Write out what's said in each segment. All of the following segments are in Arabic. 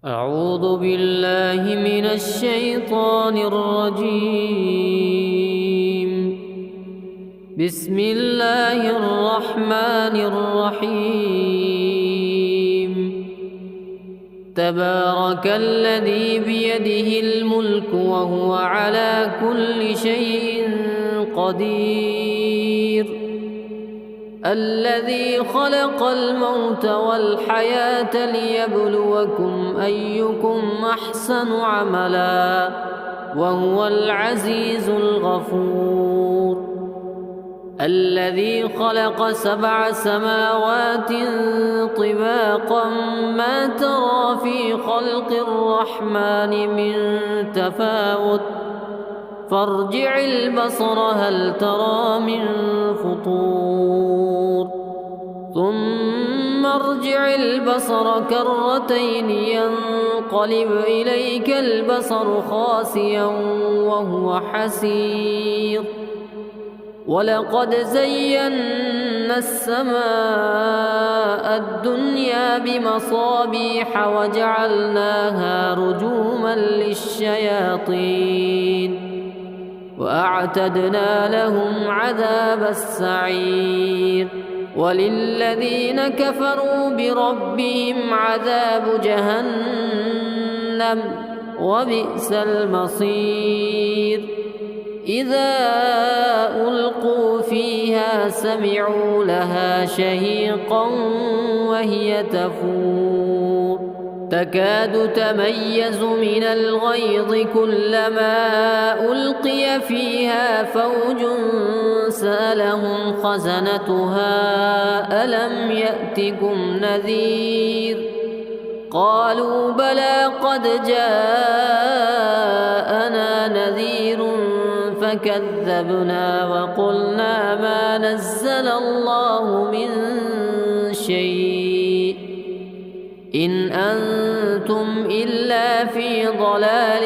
أعوذ بالله من الشيطان الرجيم. بسم الله الرحمن الرحيم. تبارك الذي بيده الملك وهو على كل شيء قدير. الذي خلق الموت والحياة ليبلوكم أيكم أحسن عملا وهو العزيز الغفور. الذي خلق 7 سماوات طباقا ما ترى في خلق الرحمن من تفاوت فارجع البصر هل ترى من فطور ثم ارجع البصر كرتين ينقلب إليك البصر خاسئا وهو حسير. ولقد زينا السماء الدنيا بمصابيح وجعلناها رجوما للشياطين وأعتدنا لهم عذاب السعير. وللذين كفروا بربهم عذاب جهنم وبئس المصير. إذا ألقوا فيها سمعوا لها شهيقا وهي تفور تكاد تميز من الغيظ كلما ألقي فيها فوج سألهم خزنتها ألم يأتكم نذير قالوا بلى قد جاءنا نذير فكذبنا وقلنا ما نزل الله من شيء إن أنتم إلا في ضلال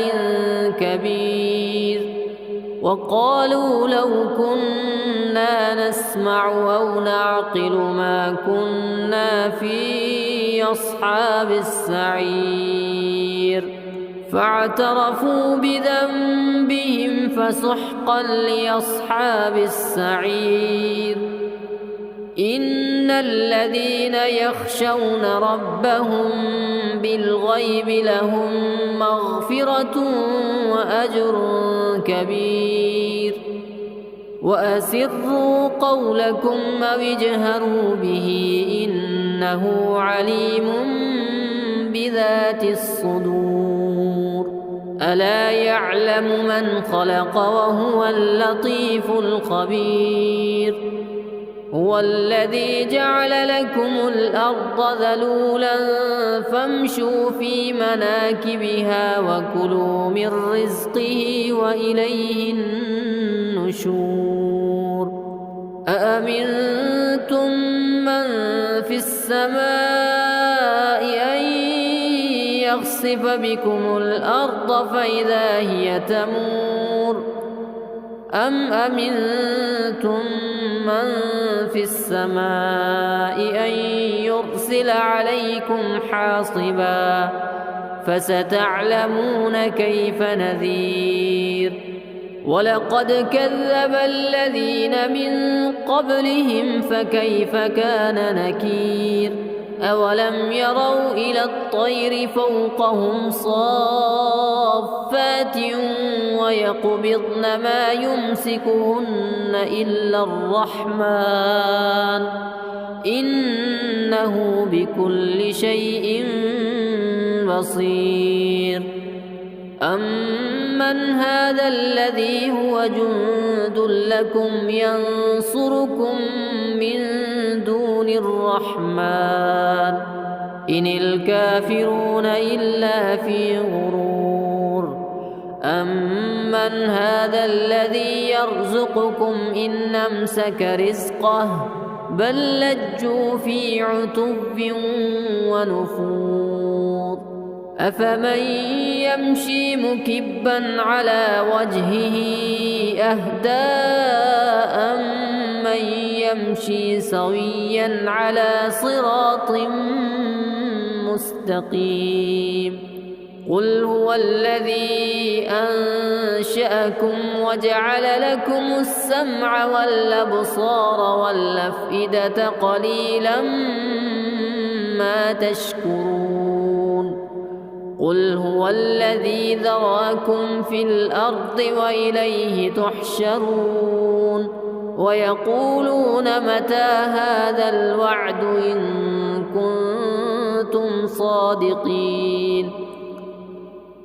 كبير. وقالوا لو كنا نسمع أو نعقل ما كنا في أصحاب السعير فاعترفوا بذنبهم فسحقا لأصحاب السعير. إن الذين يخشون ربهم بالغيب لهم مغفرة وأجر كبير. وأسروا قولكم أو اجهروا به إنه عليم بذات الصدور. ألا يعلم من خلق وهو اللطيف الخبير. هو الذي جعل لكم الأرض ذلولا فامشوا في مناكبها وكلوا من رزقه وإليه النشور. أأمنتم من في السماء أن يخسف بكم الأرض فإذا هي تمور أم أمنتم من في السماء أن يرسل عليكم حاصبا فستعلمون كيف نذير. ولقد كذب الذين من قبلهم فكيف كان نكير. أولم يروا إلى الطير فوقهم صافات ويقبضن ما يمسكهن إلا الرحمن إنه بكل شيء بصير. أمن هذا الذي هو جند لكم ينصركم من دون الرحمن إن الكافرون إلا في غرور. أمن هذا الذي يرزقكم إن أمسك رزقه بل لجوا في عتب ونفور. أفمن يمشي مكبا على وجهه أهدى أمن يمشي سويا على صراط مستقيم. قل هو الذي أنشأكم وجعل لكم السمع والأبصار والأفئدة قليلا ما تشكرون. قل هو الذي ذرأكم في الأرض وإليه تحشرون. ويقولون متى هذا الوعد إن كنتم صادقين.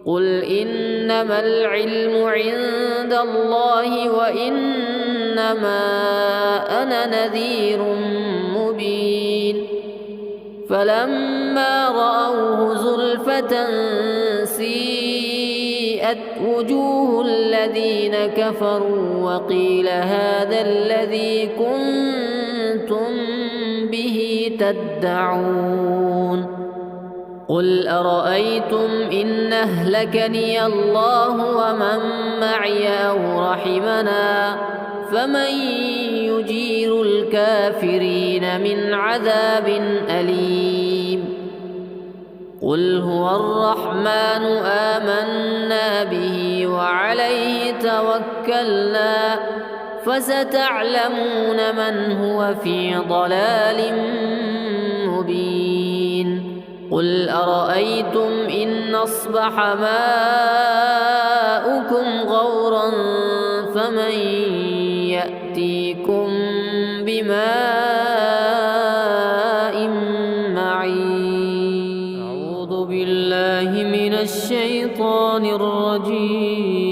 قل إنما العلم عند الله وإنما أنا نذير مبين. فلما رأوه زلفة سيئت وجوه الذين كفروا وقيل هذا الذي كنتم به تدعون. قل أرأيتم إن أهلكني الله ومن معي أو رحمنا فمن يجير الكافرين من عذاب أليم. قل هو الرحمن آمنا به وعليه توكلنا فستعلمون من هو في ضلال مبين. قل أرأيتم إن أصبح ماؤكم غورا فمن يأتيكم بماء معين. أعوذ بالله من الشيطان الرجيم.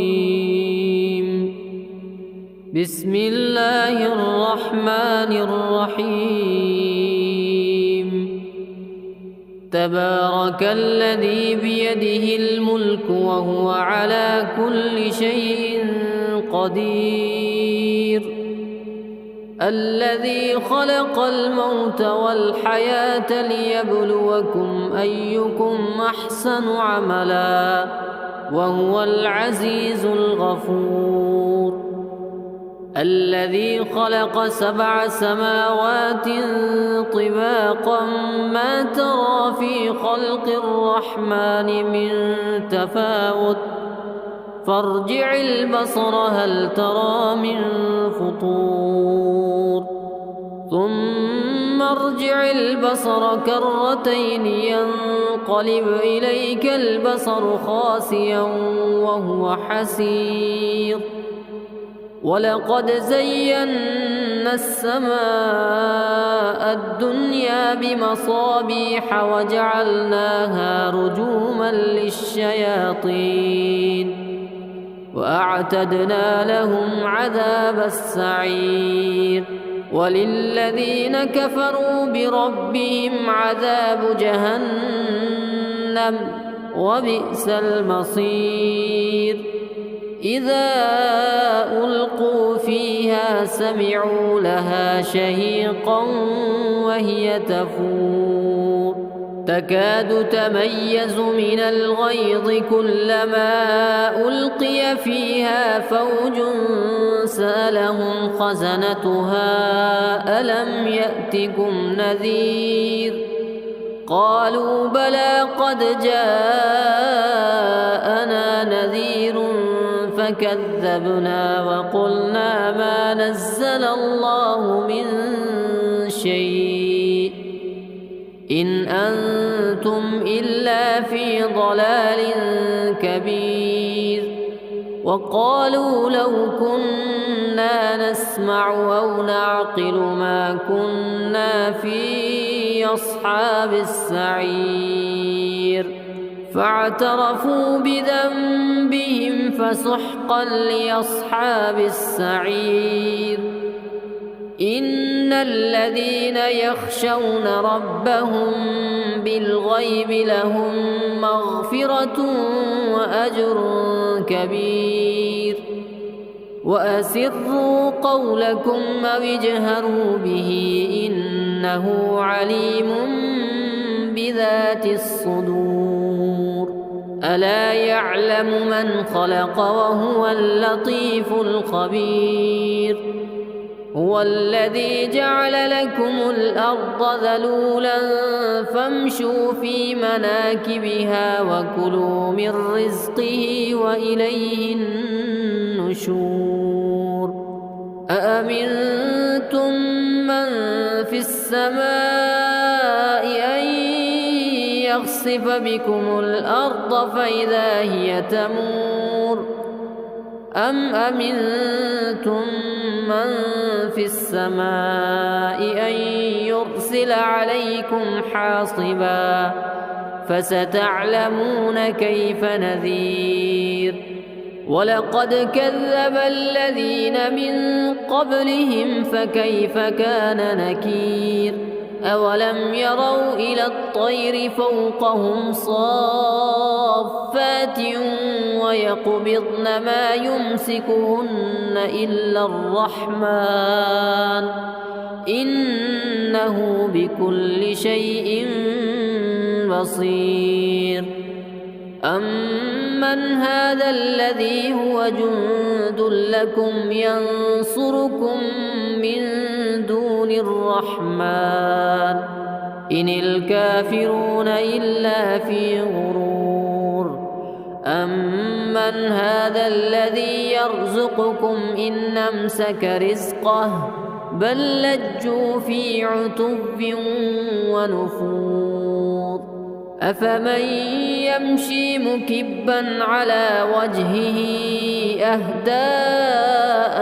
بسم الله الرحمن الرحيم. تبارك الذي بيده الملك وهو على كل شيء قدير. الذي خلق الموت والحياة ليبلوكم أيكم أحسن عملا وهو العزيز الغفور. الذي خلق 7 سماوات طباقا ما ترى في خلق الرحمن من تفاوت فارجع البصر هل ترى من فطور ثم ارجع البصر كرتين ينقلب إليك البصر خاسئا وهو حسير. ولقد زينا السماء الدنيا بمصابيح وجعلناها رجوما للشياطين وأعتدنا لهم عذاب السعير. وللذين كفروا بربهم عذاب جهنم وبئس المصير. إذا ألقوا فيها سمعوا لها شهيقا وهي تفور تكاد تميز من الغيظ كلما ألقي فيها فوج سألهم خزنتها ألم يأتكم نذير قالوا بلى قد جاءنا نذير فكذبنا وقلنا ما نزل الله من شيء إن أنتم إلا في ضلال كبير. وقالوا لو كنا نسمع أو نعقل ما كنا في أصحاب السعير فاعترفوا بذنبهم فسحقا لأصحاب السعير. إن الذين يخشون ربهم بالغيب لهم مغفرة وأجر كبير. وأسروا قولكم أو اجهروا به إنه عليم بذات الصدور. ألا يعلم من خلق وهو اللطيف الخبير. هو الذي جعل لكم الأرض ذلولا فامشوا في مناكبها وكلوا من رزقه وإليه النشور أأمنتم من في السماء أن يخسف بكم الأرض فإذا هي تمور أم أمنتم من في السماء أن يرسل عليكم حاصبا فستعلمون كيف نذير ولقد كذب الذين من قبلهم فكيف كان نكير أولم يروا إلى الطير فوقهم صافات ويقبضن ما يمسكهن إلا الرحمن إنه بكل شيء بصير أمن هذا الذي هو جند لكم ينصركم من دون الرحمن إن الكافرون إلا في غرور أمن هذا الذي يرزقكم إن أمسك رزقه بل لجوا في عتب ونفور أفمن يمشي مكبا على وجهه أهدى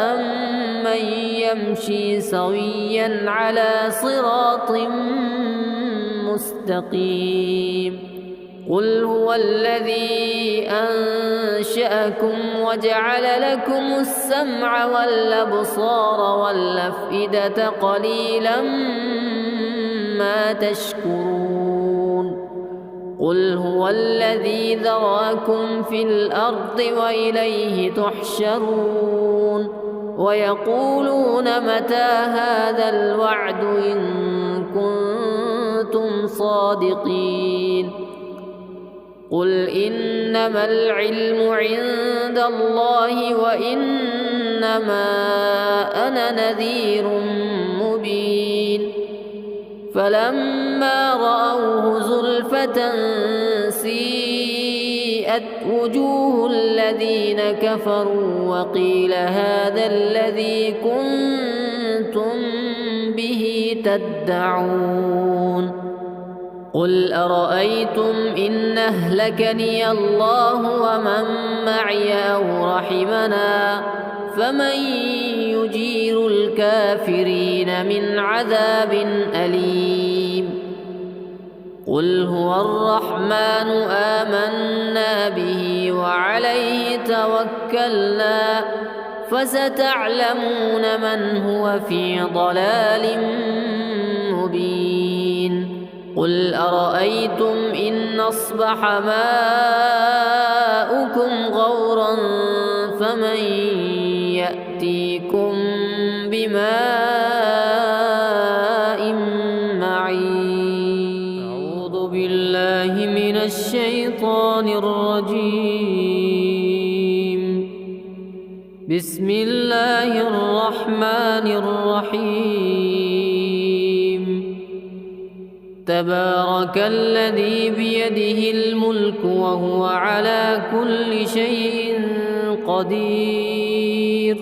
أمن يمشي سويا على صراط مستقيم قل هو الذي أنشأكم وجعل لكم السمع والأبصار والأفئدة قليلا ما تشكرون قل هو الذي ذراكم في الأرض وإليه تحشرون ويقولون متى هذا الوعد إن كنتم صادقين قل إنما العلم عند الله وإنما أنا نذير مبين فلما رأوه زلفة سيئت وجوه الذين كفروا وقيل هذا الذي كنتم به تدعون قل أرأيتم إن أهلكني الله ومن معي أو رحمنا فمن يجير الكافرين من عذاب أليم قل هو الرحمن آمنا به وعليه توكلنا فستعلمون من هو في ضلال مبين قل أرأيتم إن أصبح ماؤكم غورا فمن يأتيكم بماء معين أعوذ بالله من الشيطان الرجيم بسم الله الرحمن الرحيم تبارك الذي بيده الملك وهو على كل شيء قدير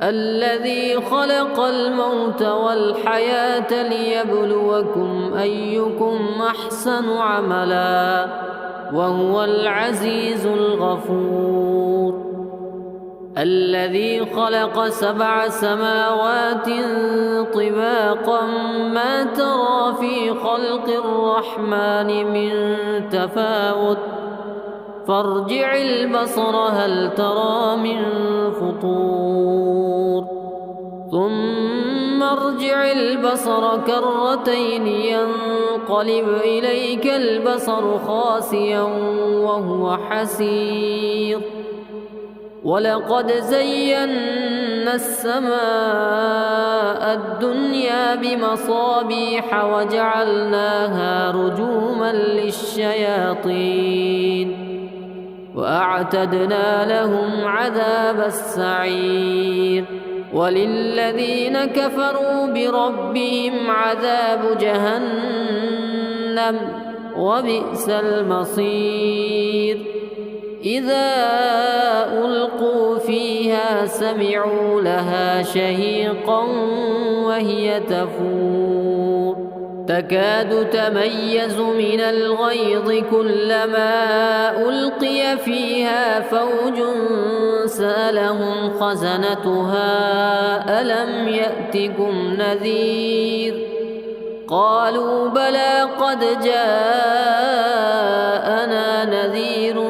الذي خلق الموت والحياة ليبلوكم أيكم أحسن عملا وهو العزيز الغفور الذي خلق 7 سماوات طباقا ما ترى في خلق الرحمن من تفاوت فارجع البصر هل ترى من فطور ثم ارجع البصر كرتين ينقلب إليك البصر خاسئا وهو حسير ولقد زينا السماء الدنيا بمصابيح وجعلناها رجوما للشياطين وأعتدنا لهم عذاب السعير وللذين كفروا بربهم عذاب جهنم وبئس المصير إذا ألقوا فيها سمعوا لها شهيقا وهي تفور تكاد تميز من الغيظ كلما ألقي فيها فوج سألهم خزنتها ألم يأتكم نذير قالوا بلى قد جاءنا نذير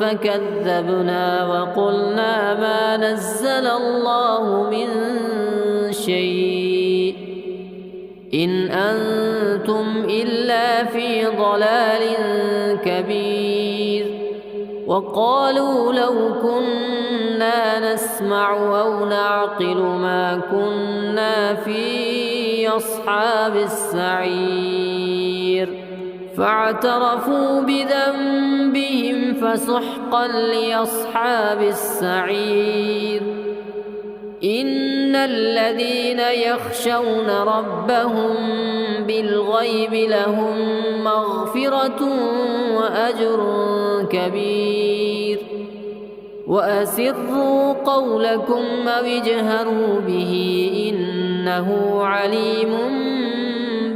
فكذبنا وقلنا ما نزل الله من شيء إن أنتم إلا في ضلال كبير وقالوا لو كنا نسمع أو نعقل ما كنا في أصحاب السعير فاعترفوا بذنبهم فسحقا لأصحاب السعير إن الذين يخشون ربهم بالغيب لهم مغفرة وأجر كبير وأسروا قولكم أو اجهروا به إنه عليم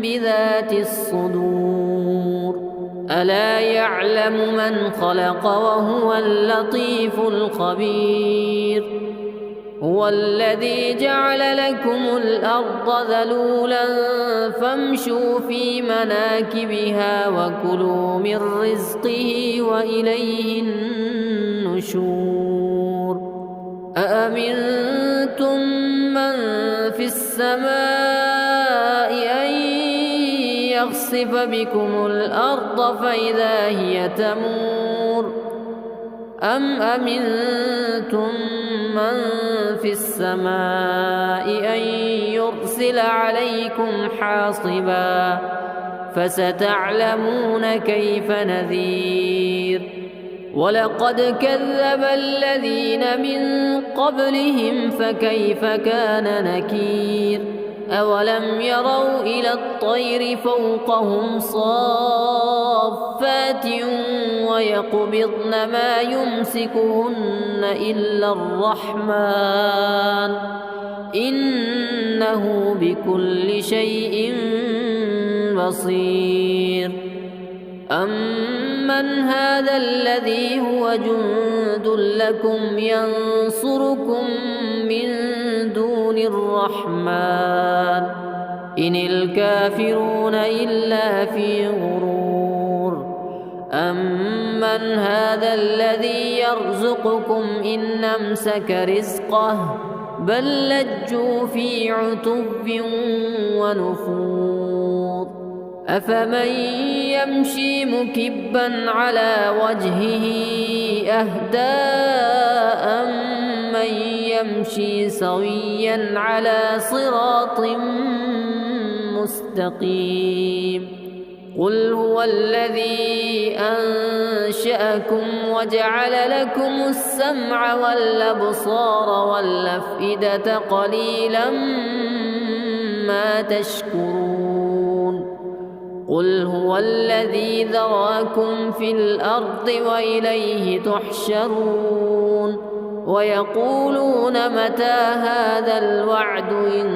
بذات الصدور ألا يعلم من خلق وهو اللطيف الخبير هو الذي جعل لكم الأرض ذلولا فامشوا في مناكبها وكلوا من رزقه وإليه النشور أأمنتم من في السماء أن يخسف بكم الأرض فإذا هي تمور أم أمنتم من في السماء أن يرسل عليكم حاصبا فستعلمون كيف نذير ولقد كذب الذين من قبلهم فكيف كان نكير أولم يروا إلى الطير فوقهم صافات ويقبضن ما يمسكهن إلا الرحمن إنه بكل شيء بصير أمن هذا الذي هو جند لكم ينصركم من دون الرحمن إن الكافرون إلا في غرور أمن هذا الذي يرزقكم إن أمسك رزقه بل لجوا في عتب ونفور أفمن يمشي مكبا على وجهه أهدى أمن يمشي سويا على صراط مستقيم قل هو الذي أنشأكم وجعل لكم السمع والأبصار والأفئدة قليلا ما تشكرون قل هو الذي ذراكم في الأرض وإليه تحشرون ويقولون متى هذا الوعد إن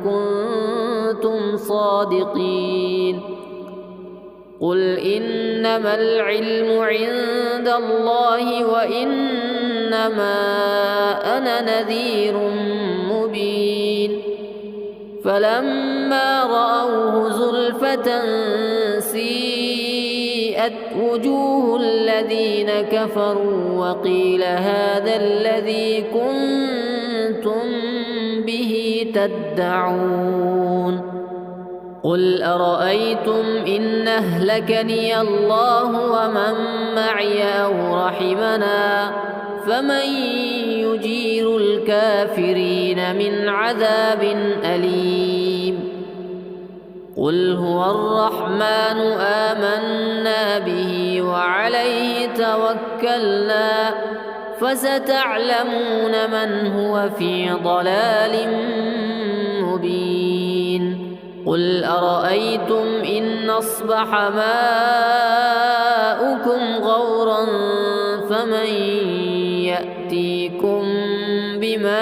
كنتم صادقين قل إنما العلم عند الله وإنما أنا نذير مبين فلما رأوه زلفة سيئت وجوه الذين كفروا وقيل هذا الذي كنتم به تدعون قل أرأيتم إن أهلكني الله ومن معي أو رحمنا فمن يجير الكافرين من عذاب أليم قل هو الرحمن آمنا به وعليه توكلنا فستعلمون من هو في ضلال مبين قل أرأيتم إن أصبح ماؤكم غورا فمن يأتيكم بماء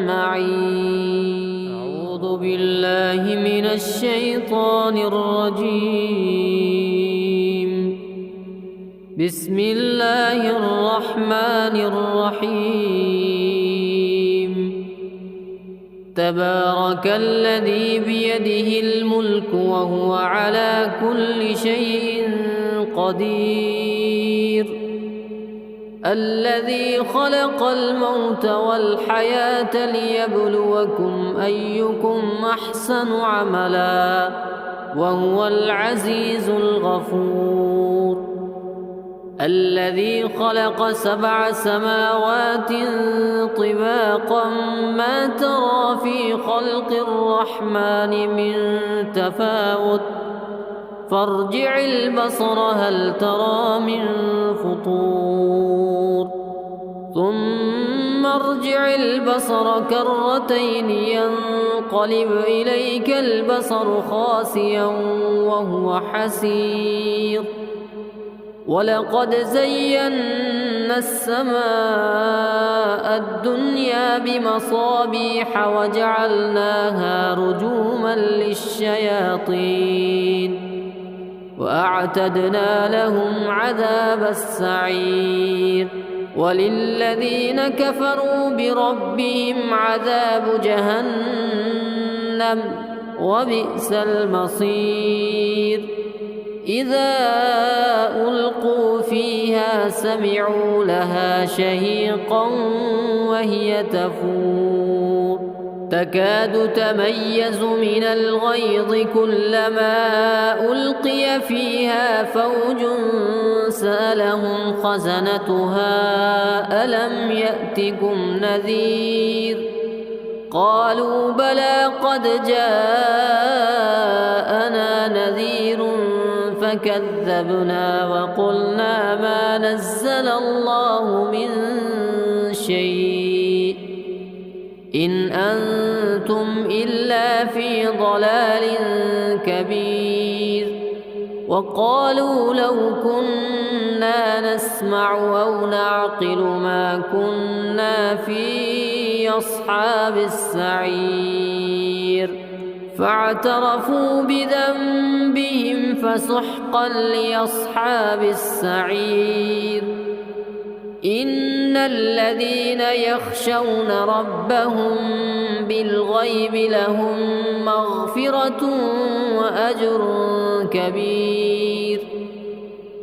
معين أعوذ بالله من الشيطان الرجيم بسم الله الرحمن الرحيم تبارك الذي بيده الملك وهو على كل شيء قدير الذي خلق الموت والحياة ليبلوكم أيكم أحسن عملا وهو العزيز الغفور الذي خلق 7 سماوات طباقا ما ترى في خلق الرحمن من تفاوت فارجع البصر هل ترى من فطور ثم ارجع البصر كرتين ينقلب إليك البصر خاسئا وهو حسير ولقد زينا السماء الدنيا بمصابيح وجعلناها رجوما للشياطين وأعتدنا لهم عذاب السعير وللذين كفروا بربهم عذاب جهنم وبئس المصير إذا ألقوا فيها سمعوا لها شهيقا وهي تفور تكاد تميز من الغيظ كلما ألقي فيها فوج سألهم خزنتها ألم يأتكم نذير قالوا بلى قد جاءنا نذير فكذبنا وقلنا ما نزل الله من شيء إن أنتم إلا في ضلال كبير وقالوا لو كنا نسمع أو نعقل ما كنا في أصحاب السعير فاعترفوا بذنبهم فسحقا لأصحاب السعير إن الذين يخشون ربهم بالغيب لهم مغفرة وأجر كبير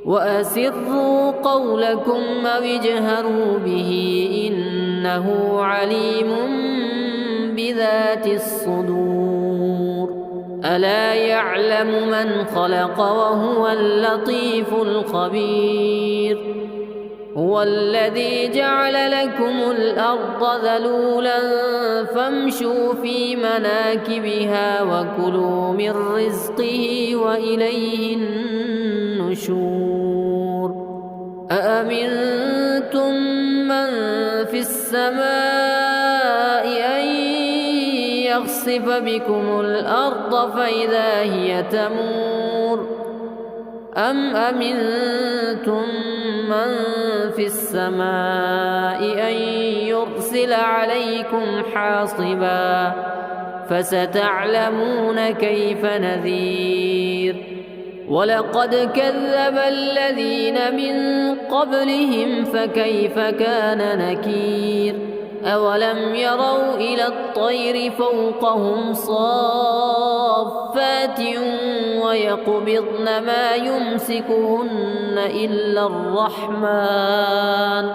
وأسروا قولكم أو اجهروا به إنه عليم بذات الصدور ألا يعلم من خلق وهو اللطيف الخبير هو الذي جعل لكم الأرض ذلولا فامشوا في مناكبها وكلوا من رزقه وإليه النشور أأمنتم من في السماء أن يخسف بكم الأرض فإذا هي تمور أم أمنتم من في السماء أن يرسل عليكم حاصبا فستعلمون كيف نذير ولقد كذب الذين من قبلهم فكيف كان نكير أولم يروا إلى الطير فوقهم صافات ويقبضن ما يمسكهن إلا الرحمن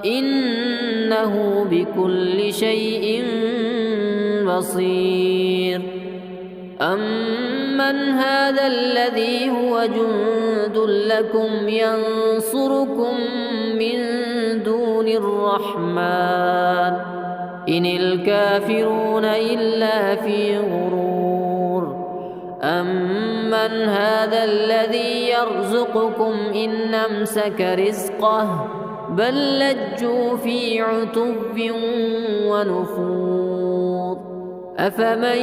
إنه بكل شيء بصير أمن هذا الذي هو جند لكم ينصركم من دون الرحمن إن الكافرون إلا في غرور أمن هذا الذي يرزقكم إن أمسك رزقه بل لجوا في عتو ونفور أفمن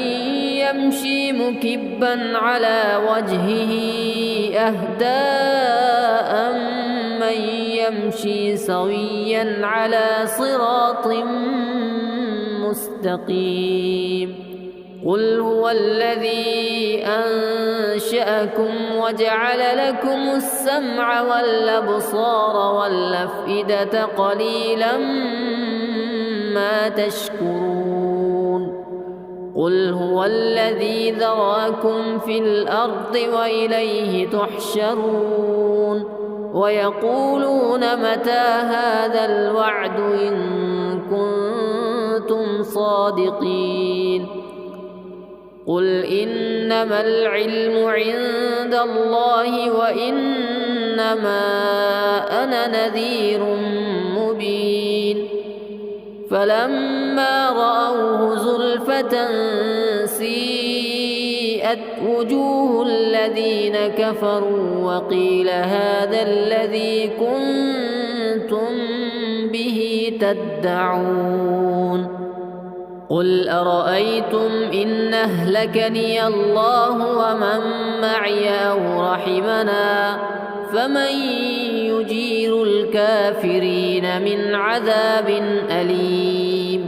يمشي مكبا على وجهه أهدى أمن يمشي سويا على صراط مستقيم قل هو الذي أنشأكم وجعل لكم السمع والأبصار والأفئدة قليلا ما تشكرون قل هو الذي ذراكم في الأرض وإليه تحشرون ويقولون متى هذا الوعد إن كنتم صادقين قل إنما العلم عند الله وإنما أنا نذير مبين فلما رأوه زلفة سيئت وجوه الذين كفروا وقيل هذا الذي كنتم به تدعون قل أرأيتم إن أهلكني الله ومن معي أو رحمنا فمن يجير الكافرين من عذاب أليم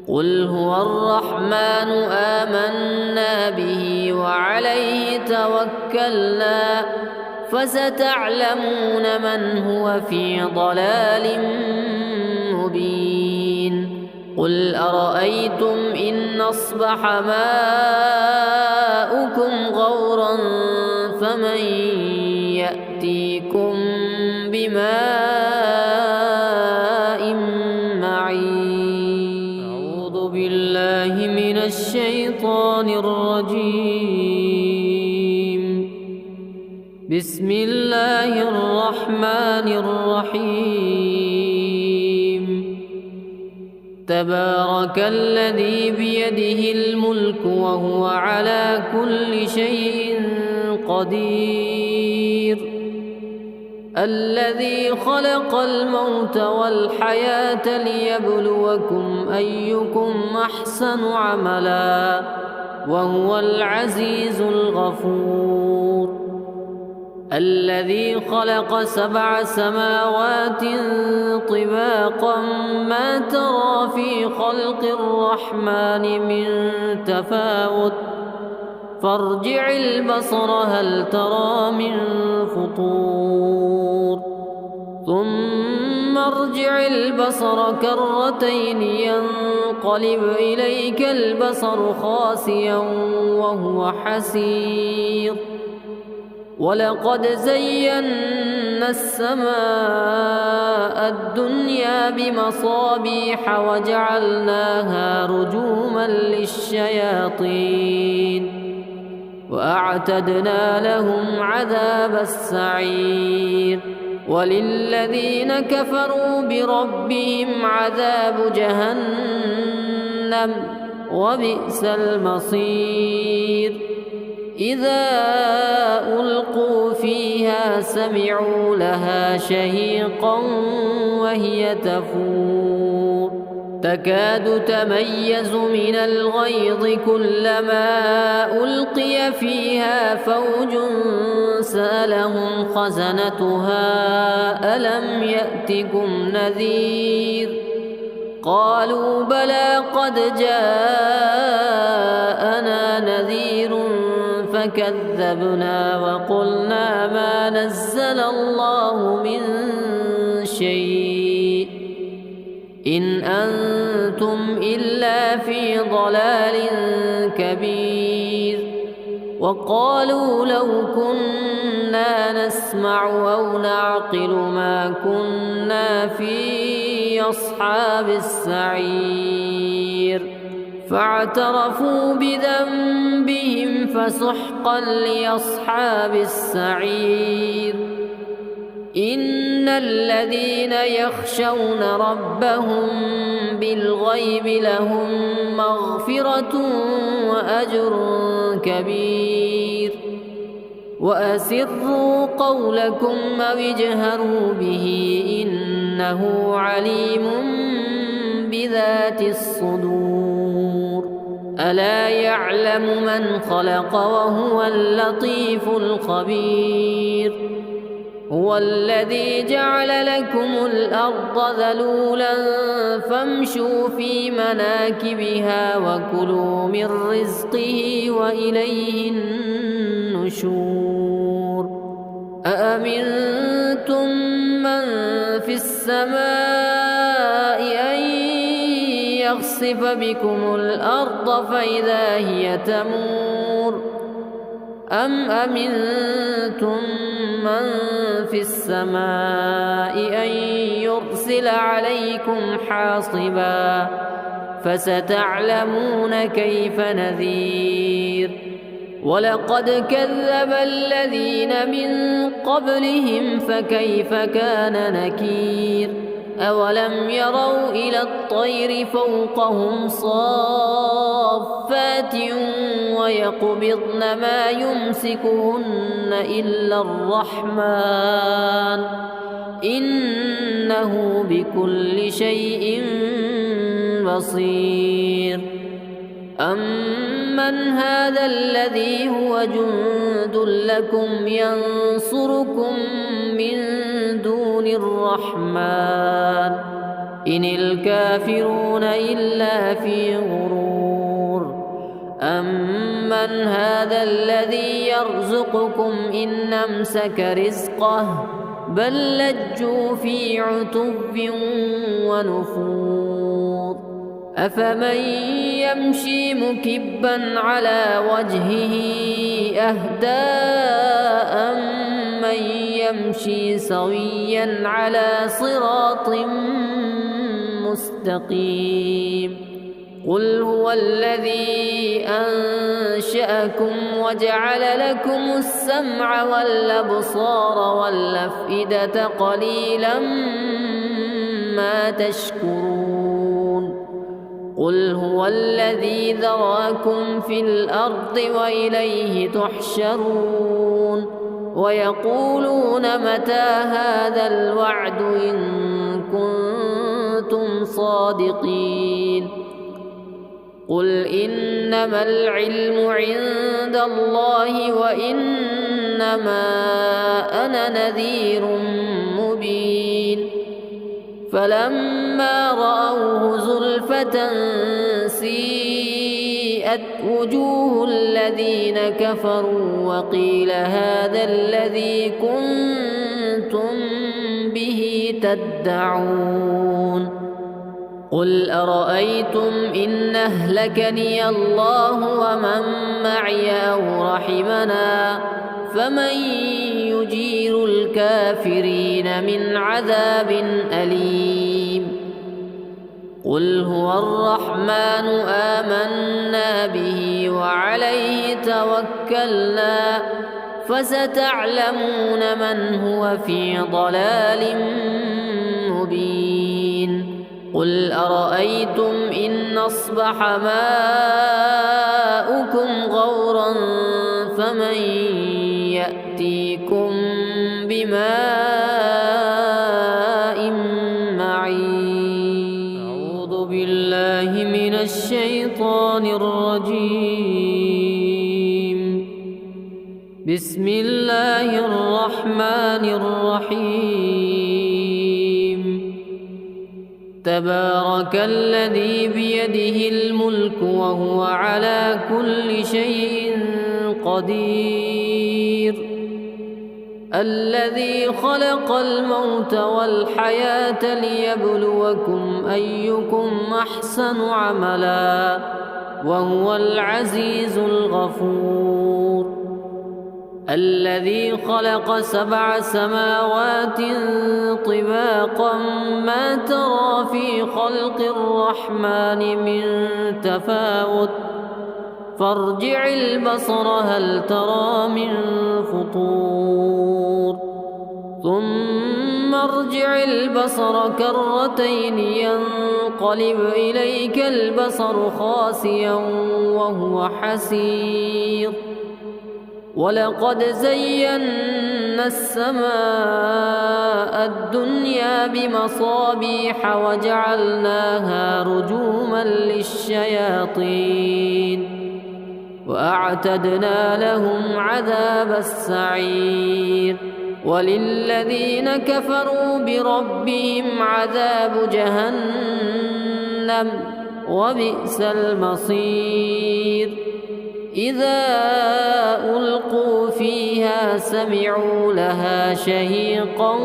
قل هو الرحمن آمنا به وعليه توكلنا فستعلمون من هو في ضلال مبين قل أرأيتم إن أصبح ماؤكم غورا فمن يأتيكم بماء معين أعوذ بالله من الشيطان الرجيم بسم الله الرحمن الرحيم تبارك الذي بيده الملك وهو على كل شيء قدير الذي خلق الموت والحياة ليبلوكم أيكم أحسن عملا وهو العزيز الغفور الذي خلق 7 سماوات طباقا ما ترى في خلق الرحمن من تفاوت فارجع البصر هل ترى من فطور ثم ارجع البصر كرتين ينقلب إليك البصر خاسئا وهو حسير ولقد زينا السماء الدنيا بمصابيح وجعلناها رجوما للشياطين وأعتدنا لهم عذاب السعير وللذين كفروا بربهم عذاب جهنم وبئس المصير إذا ألقوا فيها سمعوا لها شهيقا وهي تفور تكاد تميز من الغيظ كلما ألقي فيها فوج سألهم خزنتها ألم يأتكم نذير قالوا بلى قد جاءنا نذير فكذبنا وقلنا ما نزل الله من شيء إن أنتم إلا في ضلال كبير وقالوا لو كنا نسمع أو نعقل ما كنا في أصحاب السعير فاعترفوا بذنبهم فسحقا لأصحاب السعير إن الذين يخشون ربهم بالغيب لهم مغفرة وأجر كبير وأسروا قولكم أو اجهروا به إنه عليم بذات الصدور ألا يعلم من خلق وهو اللطيف الخبير هو الذي جعل لكم الأرض ذلولا فامشوا في مناكبها وكلوا من رزقه وإليه النشور أأمنتم من في السماء أن يخسف بكم الأرض فإذا هي تمور أم أمنتم من في السماء أن يرسل عليكم حاصبا فستعلمون كيف نذير ولقد كذب الذين من قبلهم فكيف كان نكير أولم يروا إلى الطير فوقهم صافات ويقبضن ما يمسكهن إلا الرحمن إنه بكل شيء بصير أمن هذا الذي هو جند لكم ينصركم من دون الرحمن إن الكافرون إلا في غرور أمن هذا الذي يرزقكم إن أمسك رزقه بل لجوا في عتب ونفور أفمن يمشي مكبا على وجهه أهدى من يمشي سويا على صراط مستقيم قل هو الذي أنشأكم وجعل لكم السمع والأبصار والأفئدة قليلا ما تشكرون قل هو الذي ذراكم في الأرض وإليه تحشرون ويقولون متى هذا الوعد إن كنتم صادقين قل إنما العلم عند الله وإنما أنا نذير مبين فلما رأوه زلفة سيئت وجوه الذين كفروا وقيل هذا الذي كنتم به تدعون قل أرأيتم إن أهلكني الله ومن معي أو رحمنا فمن يجير الكافرين من عذاب أليم قل هو الرحمن آمنا به وعليه توكلنا فستعلمون من هو في ضلال مبين قل أرأيتم إن أصبح ماؤكم غورا فمن يأتيكم بماء معين أعوذ بالله من الشيطان الرجيم بسم الله الرحمن الرحيم تبارك الذي بيده الملك وهو على كل شيء قدير الذي خلق الموت والحياة ليبلوكم أيكم أحسن عملا وهو العزيز الغفور الذي خلق 7 سماوات طباقا ما ترى في خلق الرحمن من تفاوت فارجع البصر هل ترى من فطور ثم ترجع البصر كرتين ينقلب إليك البصر خاسئا وهو حسير ولقد زينا السماء الدنيا بمصابيح وجعلناها رجوما للشياطين وأعتدنا لهم عذاب السعير وللذين كفروا بربهم عذاب جهنم وبئس المصير إذا ألقوا فيها سمعوا لها شهيقا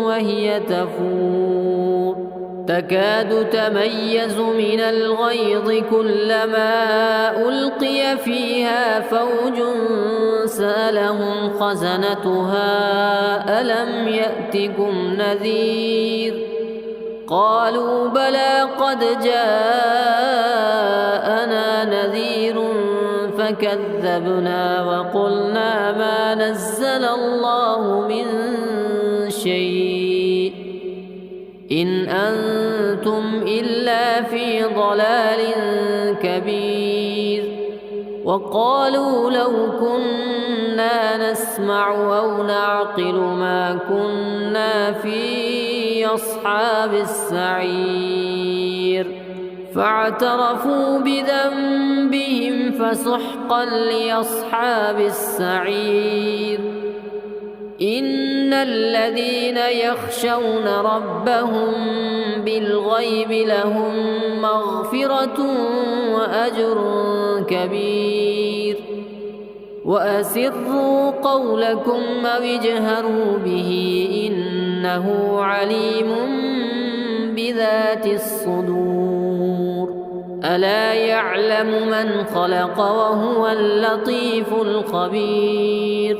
وهي تفور تكاد تميز من الغيظ كلما ألقي فيها فوج سألهم خزنتها ألم يأتكم نذير قالوا بلى قد جاءنا نذير فكذبنا وقلنا ما نزل الله من شيء إن أنتم إلا في ضلال كبير وقالوا لو كنا نسمع أو نعقل ما كنا في أصحاب السعير فاعترفوا بذنبهم فسحقا لأصحاب السعير إن الذين يخشون ربهم بالغيب لهم مغفرة وأجر كبير وأسروا قولكم أو اجهروا به إنه عليم بذات الصدور ألا يعلم من خلق وهو اللطيف الخبير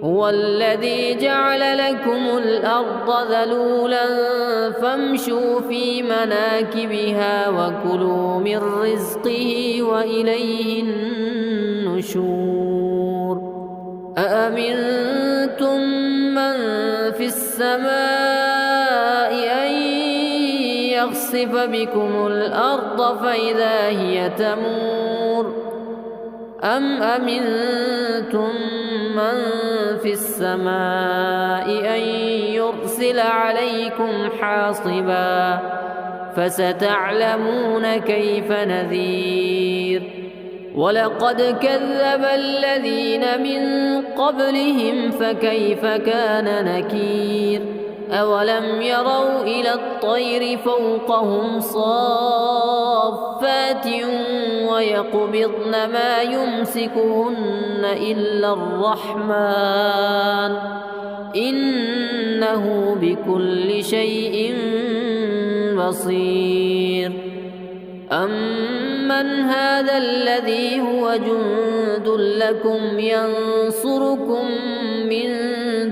هو الذي جعل لكم الأرض ذلولا فامشوا في مناكبها وكلوا من رزقه وإليه النشور أأمنتم من في السماء أن يخسف بكم الأرض فإذا هي تمور أم أمنتم من في السماء أن يرسل عليكم حاصبا فستعلمون كيف نذير ولقد كذب الذين من قبلهم فكيف كان نكير أولم يروا إلى الطير فوقهم صافات ويقبضن ما يمسكهن إلا الرحمن إنه بكل شيء بصير أمن هذا الذي هو جند لكم ينصركم من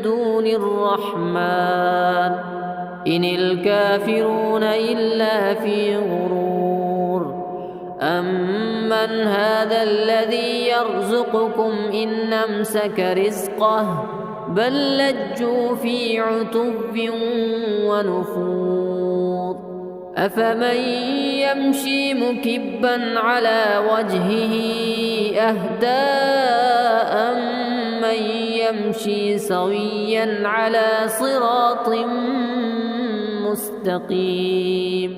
دون الرحمن إن الكافرون إلا في غرور أمن هذا الذي يرزقكم إن أمسك رزقه بل لجوا في عتب ونفور أفمن يمشي مكبا على وجهه أهدى أمن يمشي سويا على صراط مستقيم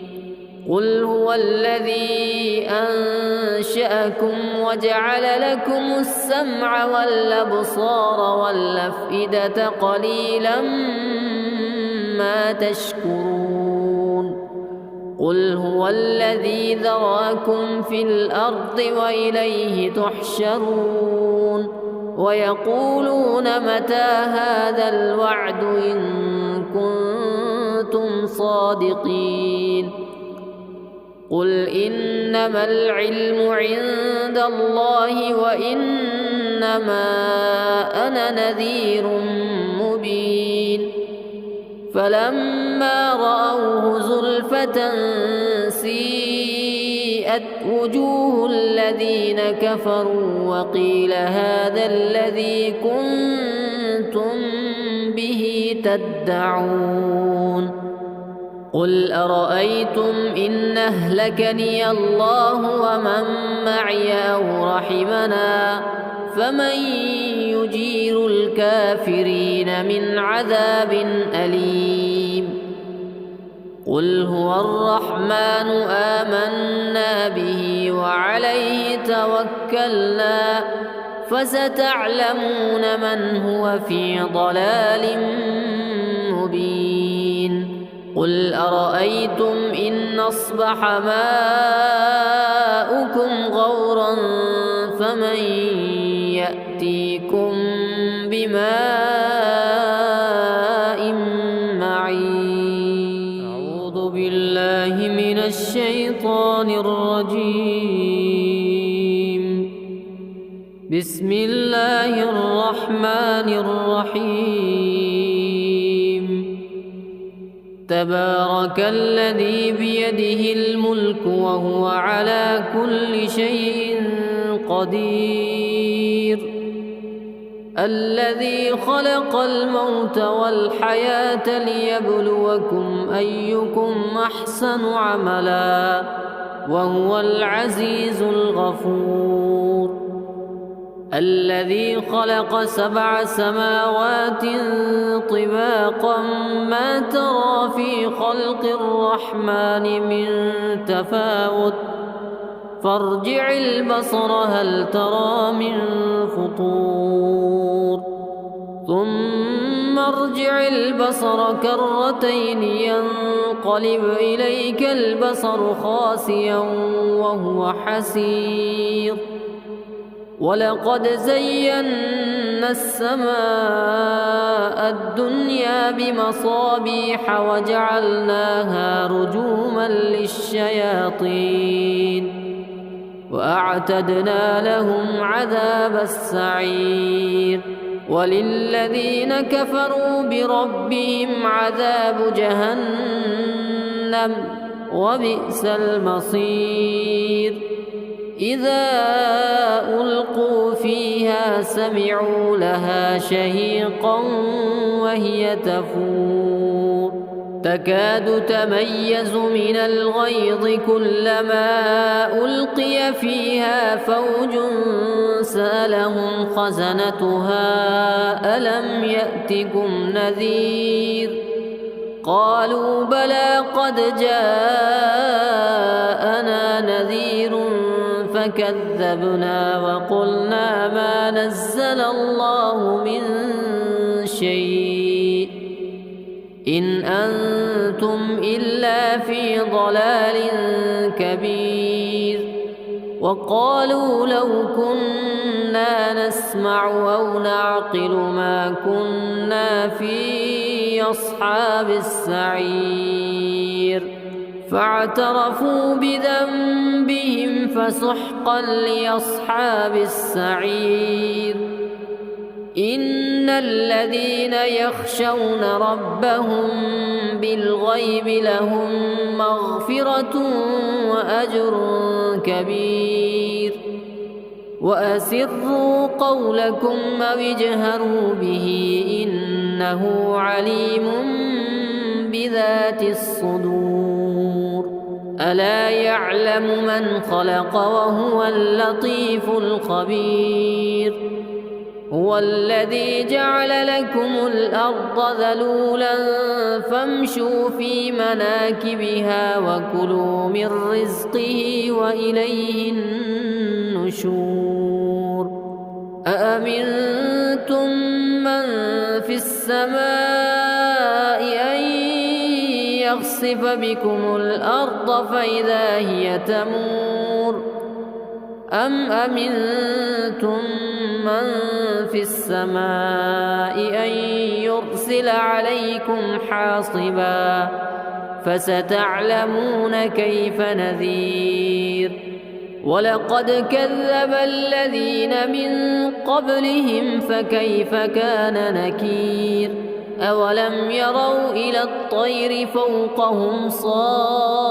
قل هو الذي أنشأكم وجعل لكم السمع والأبصار والأفئدة قليلا ما تشكرون قل هو الذي ذراكم في الأرض وإليه تحشرون ويقولون متى هذا الوعد إن كنتم صادقين قل إنما العلم عند الله وإنما أنا نذير مبين فلما رأوه زلفة سيئت وجوه الذين كفروا وقيل هذا الذي كنتم به تدعون قل أرأيتم إن أهلكني الله ومن معي أو رحمنا فمن يجير الكافرين من عذاب أليم قل هو الرحمن آمنا به وعليه توكلنا فستعلمون من هو في ضلال مبين قل أرأيتم إن أصبح ماؤكم غورا فمن يأتيكم بماء معين أعوذ بالله من الشيطان الرجيم بسم الله الرحمن الرحيم تبارك الذي بيده الملك وهو على كل شيء قدير الذي خلق الموت والحياة ليبلوكم أيكم أحسن عملا وهو العزيز الغفور الذي خلق 7 سماوات طباقا ما ترى في خلق الرحمن من تفاوت فارجع البصر هل ترى من فطور ثم ارجع البصر كرتين ينقلب إليك البصر خاسئا وهو حسير ولقد زينا السماء الدنيا بمصابيح وجعلناها رجوما للشياطين وأعتدنا لهم عذاب السعير وللذين كفروا بربهم عذاب جهنم وبئس المصير إذا ألقوا فيها سمعوا لها شهيقا وهي تفور تكاد تميز من الغيظ كلما ألقي فيها فوج سألهم خزنتها ألم يأتكم نذير قالوا بلى قد جاءنا نذير فكذبنا وقلنا ما نزل الله من شيء إن أنتم إلا في ضلال كبير وقالوا لو كنا نسمع أو نعقل ما كنا في أصحاب السعير فاعترفوا بذنبهم فسحقا لأصحاب السعير إن الذين يخشون ربهم بالغيب لهم مغفرة وأجر كبير وأسروا قولكم أو اجهروا به إنه عليم بذات الصدور ألا يعلم من خلق وهو اللطيف الخبير هو الذي جعل لكم الأرض ذلولا فامشوا في مناكبها وكلوا من رزقه وإليه النشور أأمنتم من في السماء أن يخسف بكم الأرض فإذا هي تمور أم أمنتم من في السماء أن يرسل عليكم حاصبا فستعلمون كيف نذير ولقد كذب الذين من قبلهم فكيف كان نكير أولم يروا إلى الطير فوقهم صافات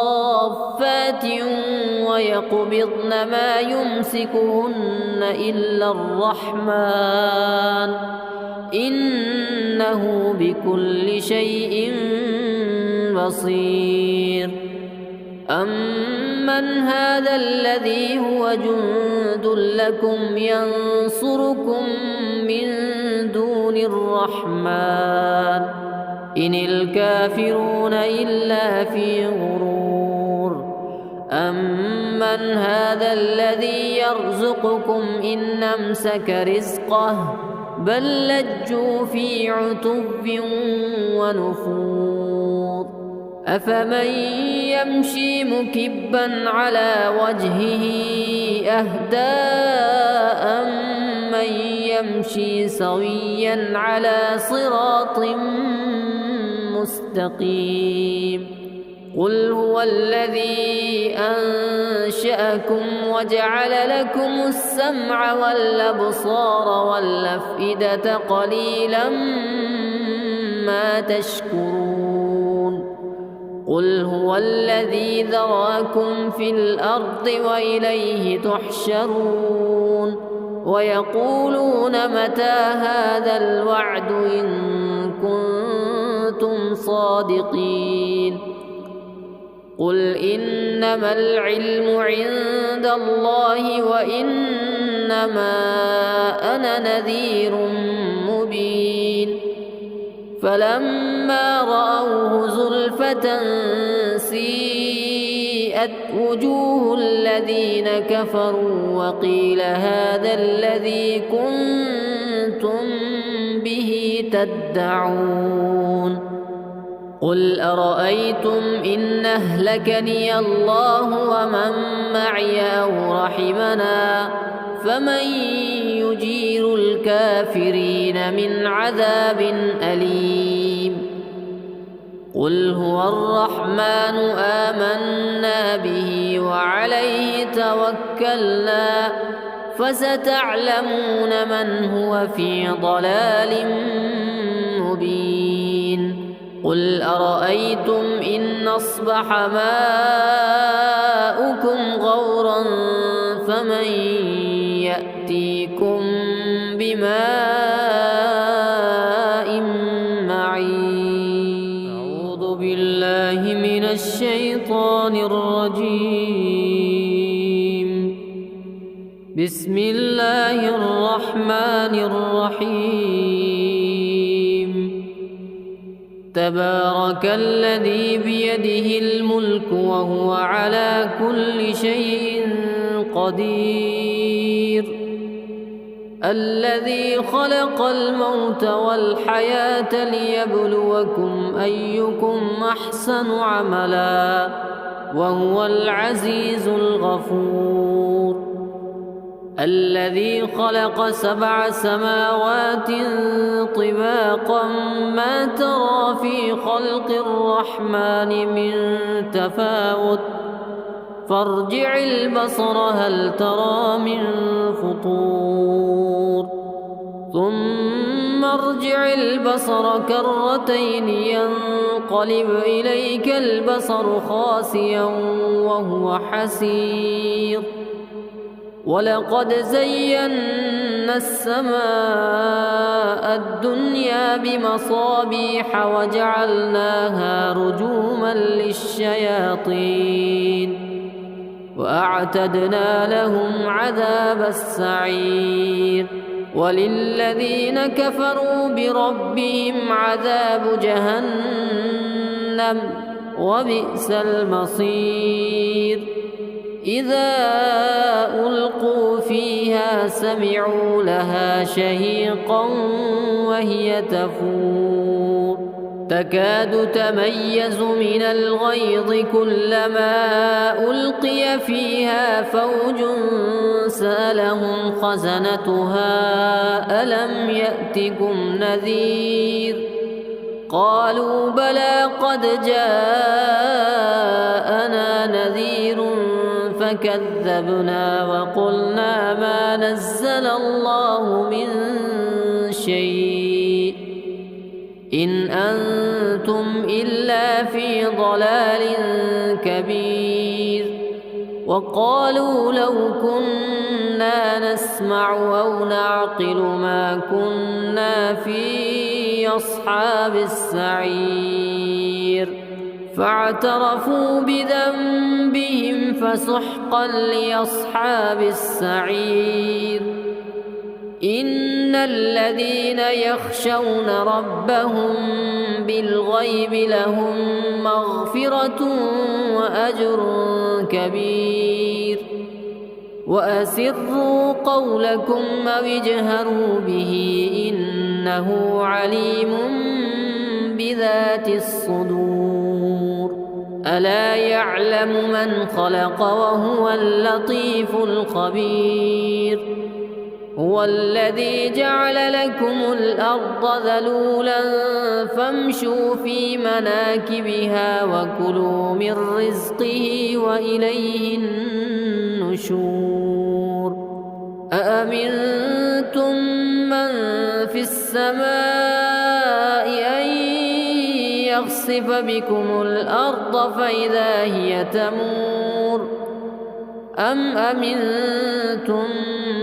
ويقبضن ما يمسكهن إلا الرحمن إن إنه بكل شيء بصير. أمن هذا الذي هو جند لكم ينصركم من دون الرحمن إن الكافرون إلا في غرور. أمن هذا الذي يرزقكم إن أمسك رزقه بل لجوا في عتب ونفور. أفمن يمشي مكبا على وجهه أهدى أمن يمشي سويا على صراط مستقيم. قل هو الذي أنشأكم وجعل لكم السمع والأبصار والأفئدة قليلا ما تشكرون. قل هو الذي ذرأكم في الأرض وإليه تحشرون. ويقولون متى هذا الوعد إن كنتم صادقين. قل إنما العلم عند الله وإنما أنا نذير مبين. فلما رأوه زلفة سيئت وجوه الذين كفروا وقيل هذا الذي كنتم به تدعون. قل أرأيتم إن أهلكني الله ومن معي أو رحمنا فمن يجير الكافرين من عذاب أليم. قل هو الرحمن آمنا به وعليه توكلنا فستعلمون من هو في ضلال مبين. قل أرأيتم إن أصبح ماؤكم غورا فمن يأتيكم بماء معين. أعوذ بالله من الشيطان الرجيم. بسم الله الرحمن الرحيم. تبارك الذي بيده الملك وهو على كل شيء قدير. الذي خلق الموت والحياة ليبلوكم أيكم أحسن عملا وهو العزيز الغفور. الذي خلق 7 سماوات طباقا ما ترى في خلق الرحمن من تفاوت فارجع البصر هل ترى من فطور ثم ارجع البصر كرتين ينقلب إليك البصر خاسئا وهو حسير. ولقد زينا السماء الدنيا بمصابيح وجعلناها رجوما للشياطين وأعتدنا لهم عذاب السعير. وللذين كفروا بربهم عذاب جهنم وبئس المصير. إذا ألقوا فيها سمعوا لها شهيقا وهي تفور تكاد تميز من الغيظ كلما ألقي فيها فوج سألهم خزنتها ألم يأتكم نذير قالوا بلى قد جاءنا نذير فكذبنا وقلنا ما نزل الله من شيء إن أنتم إلا في ضلال كبير. وقالوا لو كنا نسمع أو نعقل ما كنا في أصحاب السعير فاعترفوا بذنبهم فسحقا لأصحاب السعير إن الذين يخشون ربهم بالغيب لهم مغفرة وأجر كبير وأسروا قولكم أو اجهروا به إنه عليم بذات الصدور ألا يعلم من خلق وهو اللطيف الخبير هو الذي جعل لكم الأرض ذلولا فامشوا في مناكبها وكلوا من رزقه وإليه النشور أأمنتم من في السماء أن يخسف بكم الأرض فإذا هي تمور أم أمنتم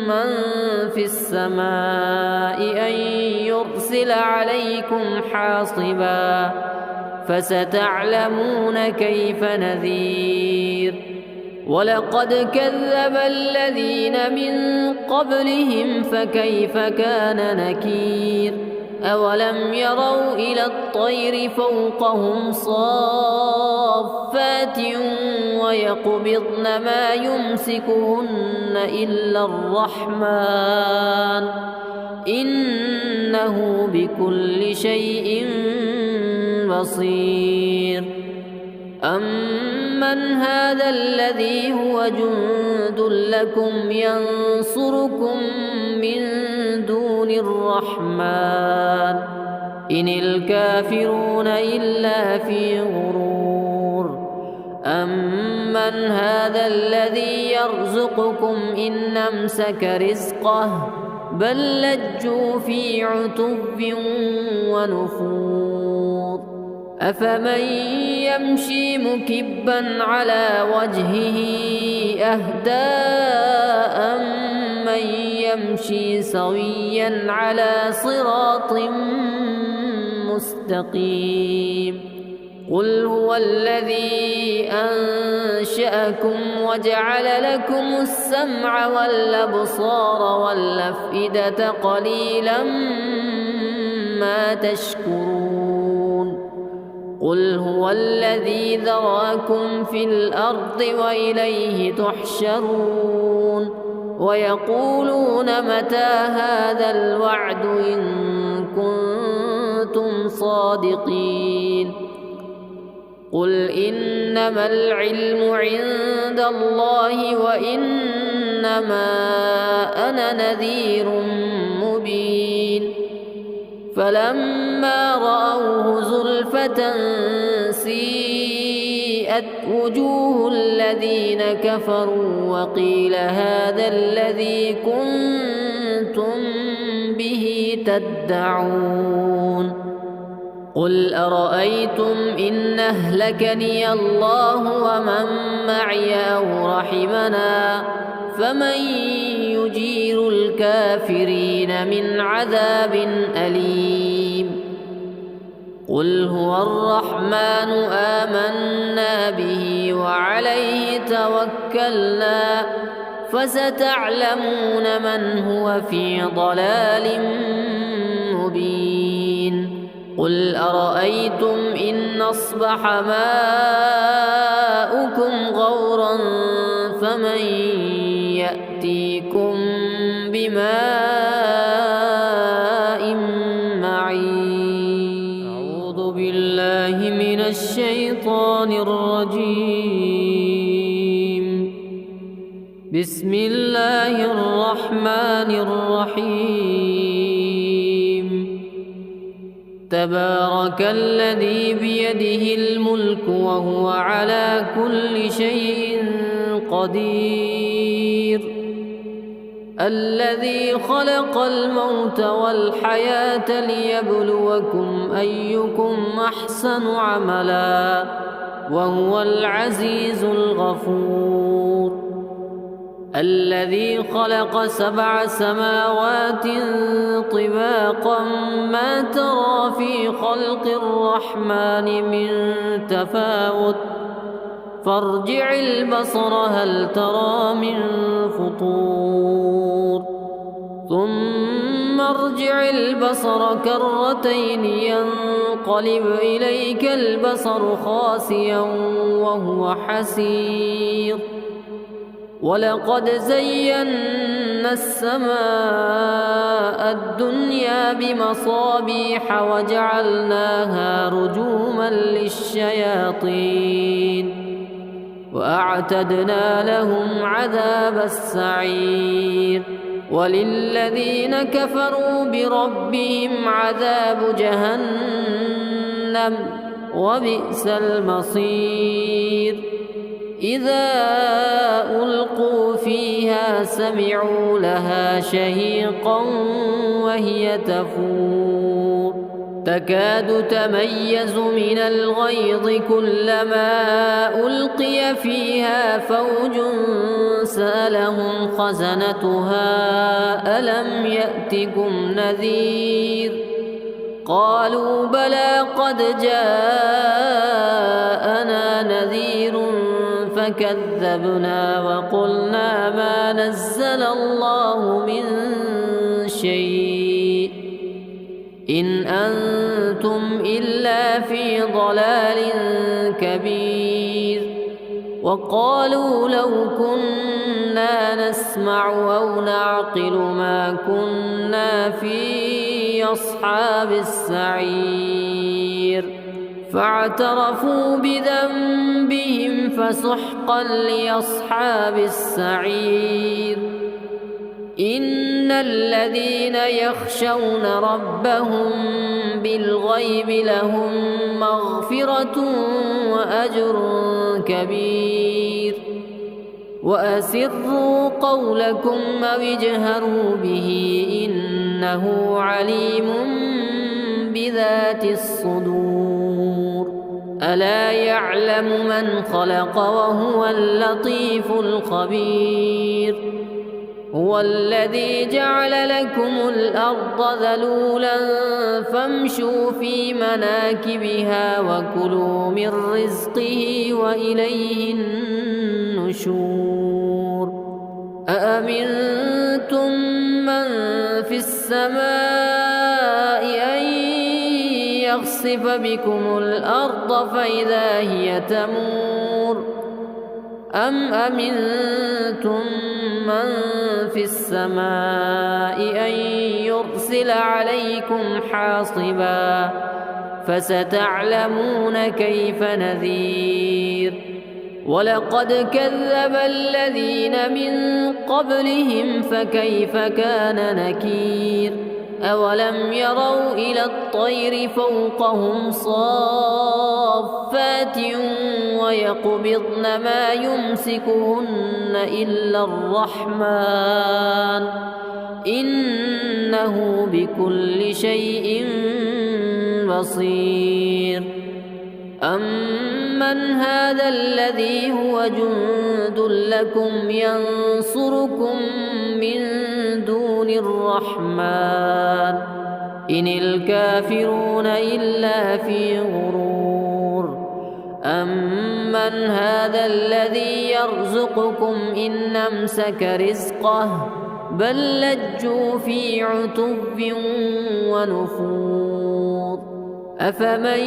من في السماء أن يرسل عليكم حاصبا فستعلمون كيف نذير ولقد كذب الذين من قبلهم فكيف كان نكير أولم يروا إلى الطير فوقهم صافات ويقبضن ما يمسكهن إلا الرحمن إنه بكل شيء بصير أمن هذا الذي هو جند لكم ينصركم من دون الرحمن إن الكافرون إلا في غرور أمن هذا الذي يرزقكم إن أمسك رزقه بل لجوا في عتب ونفور أفمن يمشي مكبا على وجهه أهدى أمن يمشي سويا على صراط مستقيم قل هو الذي أنشأكم وجعل لكم السمع والأبصار والأفئدة قليلا ما تشكرون قل هو الذي ذرأكم في الأرض وإليه تحشرون ويقولون متى هذا الوعد إن كنتم صادقين قل إنما العلم عند الله وإنما أنا نذير مبين فلما رأوه زلفة سيئت وجوه الذين كفروا وقيل هذا الذي كنتم به تدعون قل أرأيتم إن أهلكني الله ومن معي أو رحمنا فمن يجير الكافرين من عذاب أليم قل هو الرحمن آمنا به وعليه توكلنا فستعلمون من هو في ضلال مبين قل أرأيتم إن أصبح ماؤكم غورا فمن يأتيكم بماء معين أعوذ بالله من الشيطان الرجيم بسم الله الرحمن الرحيم تبارك الذي بيده الملك وهو على كل شيء قدير الذي خلق الموت والحياة ليبلوكم أيكم أحسن عملا وهو العزيز الغفور الذي خلق 7 سماوات طباقا ما ترى في خلق الرحمن من تفاوت فارجع البصر هل ترى من فطور ثم ارجع البصر كرتين ينقلب إليك البصر خاسئا وهو حسير ولقد زينا السماء الدنيا بمصابيح وجعلناها رجوما للشياطين وأعتدنا لهم عذاب السعير وللذين كفروا بربهم عذاب جهنم وبئس المصير إذا ألقوا فيها سمعوا لها شهيقا وهي تفور تكاد تميز من الغيظ كلما ألقي فيها فوج سألهم خزنتها ألم يأتكم نذير قالوا بلى قد جاءنا نذير فكذبنا وقلنا ما نزل الله من شيء إن أنتم إلا في ضلال كبير وقالوا لو كنا نسمع أو نعقل ما كنا في أصحاب السعير فاعترفوا بذنبهم فسحقا لأصحاب السعير إن الذين يخشون ربهم بالغيب لهم مغفرة وأجر كبير وأسروا قولكم أو اجهروا به إنه عليم بذات الصدور ألا يعلم من خلق وهو اللطيف الخبير هو الذي جعل لكم الأرض ذلولا فامشوا في مناكبها وكلوا من رزقه وإليه النشور أأمنتم من في السماء أن يخسف بكم الأرض فإذا هي تمور أم أمنتم من في السماء أن يرسل عليكم حاصبا فستعلمون كيف نذير ولقد كذب الذين من قبلهم فكيف كان نكير أولم يروا إلى الطير فوقهم صافات ويقبضن ما يمسكهن إلا الرحمن إنه بكل شيء بصير أمن هذا الذي هو جند لكم ينصركم من دون الرحمن إن الكافرون إلا في غرور أمن هذا الذي يرزقكم إن أمسك رزقه بل لجوا في عتب ونفور أفمن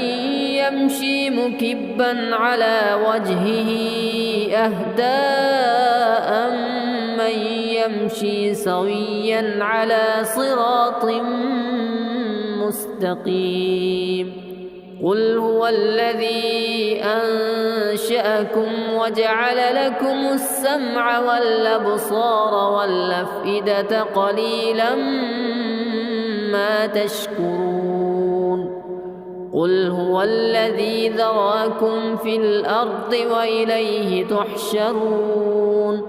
يمشي مكبا على وجهه أهدى أمن يمشي سويا على صراط مستقيم قل هو الذي أنشأكم وجعل لكم السمع والأبصار والأفئدة قليلا ما تشكرون قل هو الذي ذراكم في الأرض وإليه تحشرون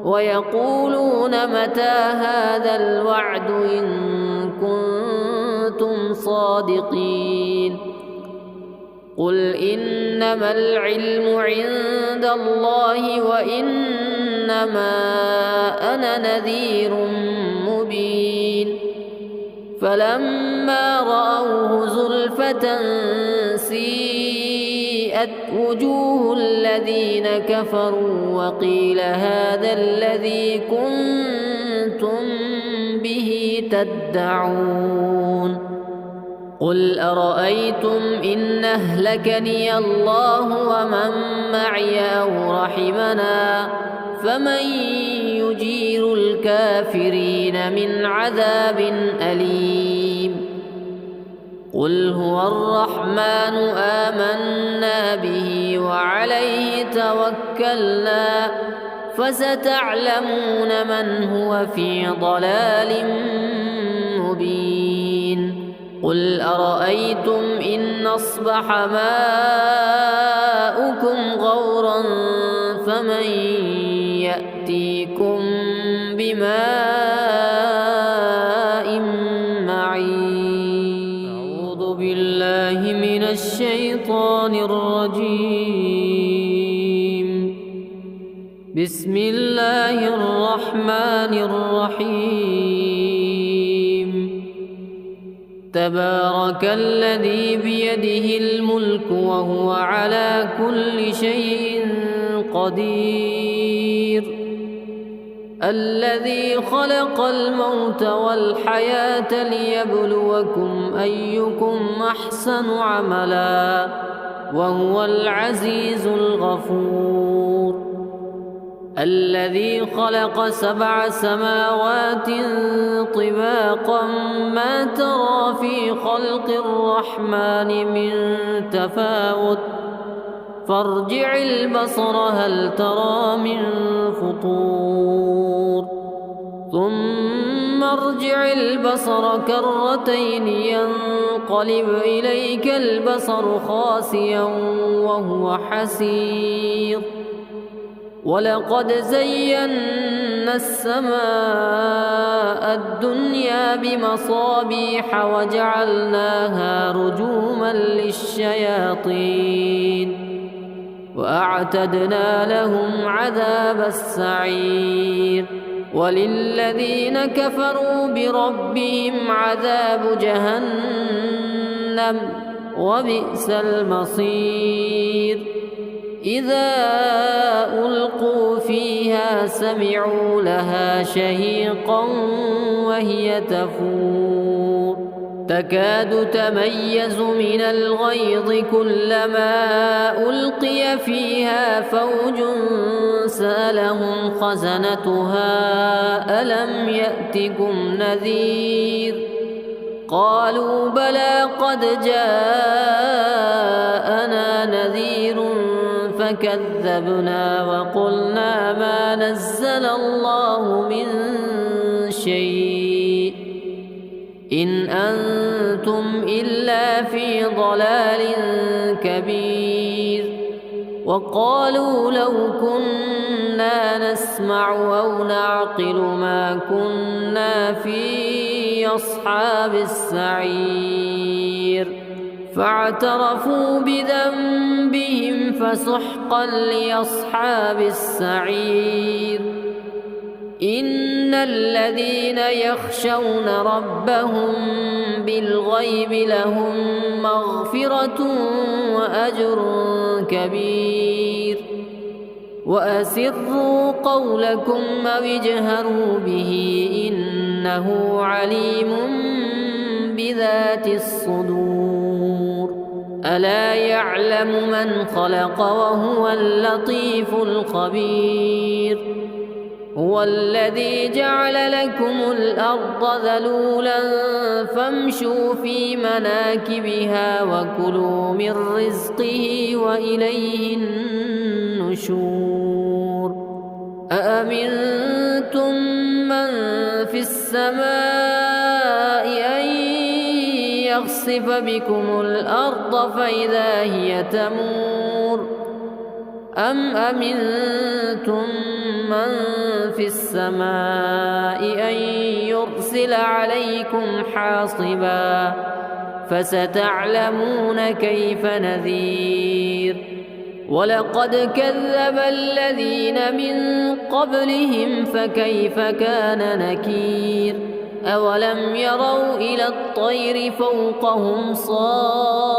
ويقولون متى هذا الوعد إن كنتم صادقين قل إنما العلم عند الله وإنما أنا نذير مبين فلما رأوه زلفة سيئت وجوه الذين كفروا وقيل هذا الذي كنتم به تدعون قل أرأيتم إن أهلكني الله ومن معي أو رحمنا فمن يجير الكافرين من عذاب أليم قل هو الرحمن آمنا به وعليه توكلنا فستعلمون من هو في ضلال مبين قل أرأيتم إن أصبح ماؤكم غورا فمن يأتيكم بماء معين أعوذ بالله من الشيطان الرجيم بسم الله الرحمن الرحيم تبارك الذي بيده الملك وهو على كل شيء قدير الذي خلق الموت والحياة ليبلوكم أيكم أحسن عملا وهو العزيز الغفور الذي خلق 7 سماوات طباقا ما ترى في خلق الرحمن من تفاوت فارجع البصر هل ترى من فطور ثم ارجع البصر كرتين ينقلب إليك البصر خاسئا وهو حسير ولقد زينا السماء الدنيا بمصابيح وجعلناها رجوما للشياطين وأعتدنا لهم عذاب السعير وللذين كفروا بربهم عذاب جهنم وبئس المصير إذا ألقوا فيها سمعوا لها شهيقا وهي تفور تكاد تميز من الغيظ كلما ألقي فيها فوج سألهم خزنتها ألم يأتكم نذير قالوا بلى قد جاءنا نذير فكذبنا وقلنا ما نزل الله من شيء إن أنتم إلا في ضلال كبير وقالوا لو كنا نسمع أو نعقل ما كنا في أصحاب السعير فاعترفوا بذنبهم فسحقا لأصحاب السعير إن الذين يخشون ربهم بالغيب لهم مغفرة وأجر كبير وأسروا قولكم أو اجهروا به إنه عليم بذات الصدور ألا يعلم من خلق وهو اللطيف الخبير هو الذي جعل لكم الأرض ذلولا فامشوا في مناكبها وكلوا من رزقه وإليه النشور أأمنتم من في السماء أن يخسف بكم الأرض فإذا هي تمور أم أمنتم من في السماء أن يرسل عليكم حاصبا فستعلمون كيف نذير ولقد كذب الذين من قبلهم فكيف كان نكير أولم يروا إلى الطير فوقهم صافات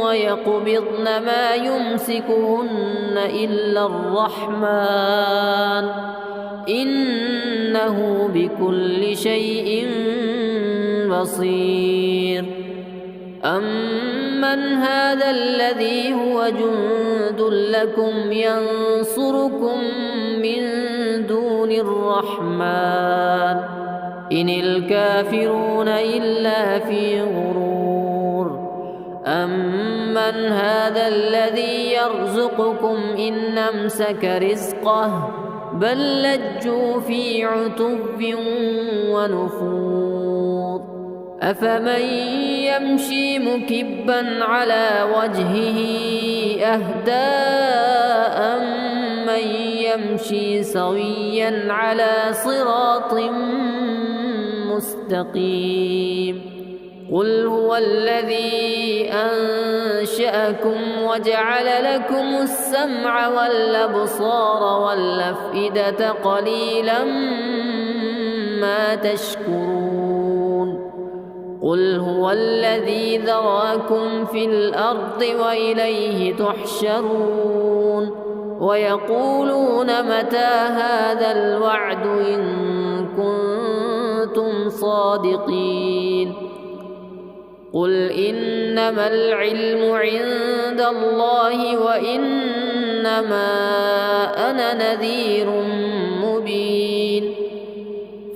ويقبضن ما يمسكهن إلا الرحمن إنه بكل شيء بصير. أمن هذا الذي هو جند لكم ينصركم من دون الرحمن إن الكافرون إلا في غرور. أمن هذا الذي يرزقكم إن أمسك رزقه بل لجوا في عتو ونفور. أفمن يمشي مكبا على وجهه أهدى أمن يمشي سويا على صراط مستقيم. قل هو الذي أنشأكم وجعل لكم السمع والأبصار والأفئدة قليلا ما تشكرون. قل هو الذي ذراكم في الأرض وإليه تحشرون. ويقولون متى هذا الوعد إن كنتم صادقين. قل إنما العلم عند الله وإنما أنا نذير مبين.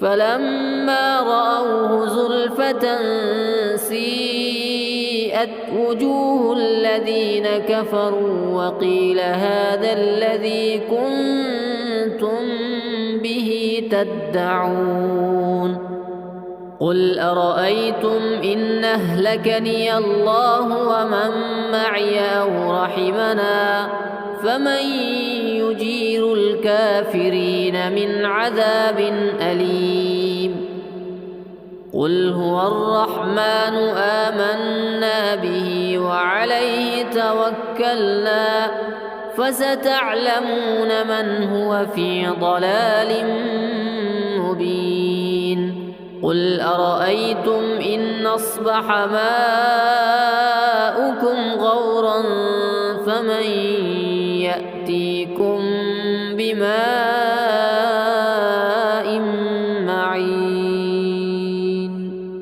فلما رأوه زلفة سيئت وجوه الذين كفروا وقيل هذا الذي كنتم به تدعون. قل أرأيتم إن أهلكني الله ومن معي أو رحمنا فمن يجير الكافرين من عذاب أليم. قل هو الرحمن آمنا به وعليه توكلنا فستعلمون من هو في ضلال مبين. قل أرأيتم إن أصبح ماؤكم غورا فمن يأتيكم بماء